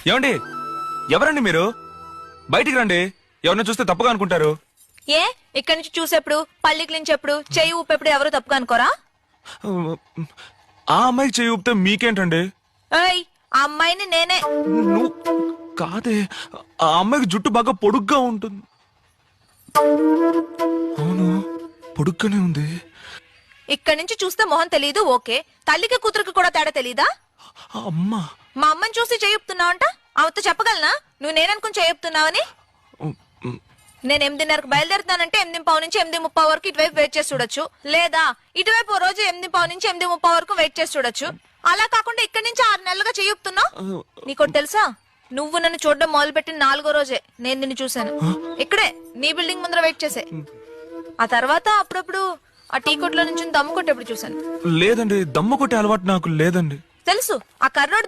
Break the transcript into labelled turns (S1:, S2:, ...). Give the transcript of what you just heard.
S1: ఏమండి ఎవరండి మీరు? బయటికి రండి. ఎవరిని చూస్తే తప్పుగా అనుకుంటారు.
S2: ఏ ఇక్కడి నుంచి చూసేప్పుడు పళ్ళి క్లించేప్పుడు చెయ్యి ఊపేప్పుడు ఎవరు తప్పుగా అనుకోరా?
S1: ఆ అమ్మాయికి చేయి ఊపితే మీకేంటండి?
S2: ఏయ్ ఆ అమ్మాయిని నేనే.
S1: నువ్వు కాదే, ఆ అమ్మాయికి జుట్టు బాగా పొడుగ్గా ఉంటుంది. అవును, పొడుగ్గానే ఉంది.
S2: ఇక్కడి నుంచి చూస్తే మొహం తెలీదు ఓకే, తల్లికి కూతురికి కూడా తేడా తెలీదా?
S1: అమ్మా,
S2: మా అమ్మని చూసి చెయ్యుతున్నావంట, ఆమెతో చెప్పగలనా నువ్వు నేననుకుని చెయ్యుతున్నావని? నేను 8:30కు బయలుదేరుతానంటే 8:15 నుంచి 8:30 వరకు ఇటువైపు వెయిట్ చేసి చూడొచ్చు, లేదా ఇటువైపు ఓ రోజు 8:15 నుంచి 8:30 వరకు వెయిట్ చేసి చూడొచ్చు. అలా కాకుండా ఇక్కడి నుంచి 6 నెలలుగా చెయ్యుతున్నావు. నీకోటి తెలుసా, నువ్వు నన్ను చూడడం మొదలుపెట్టిన 4వ రోజే నేను నిన్ను చూశాను. ఇక్కడే నీ బిల్డింగ్ ముందర వెయిట్ చేసే. ఆ తర్వాత అప్పుడప్పుడు ఆ టీ కొట్లో నుంచి దమ్ము కొట్టేప్పుడు చూశాను.
S1: లేదండి, దమ్ము కొట్టే అలవాటు నాకు లేదండి.
S2: తెలుసు ఆ కర్రోడు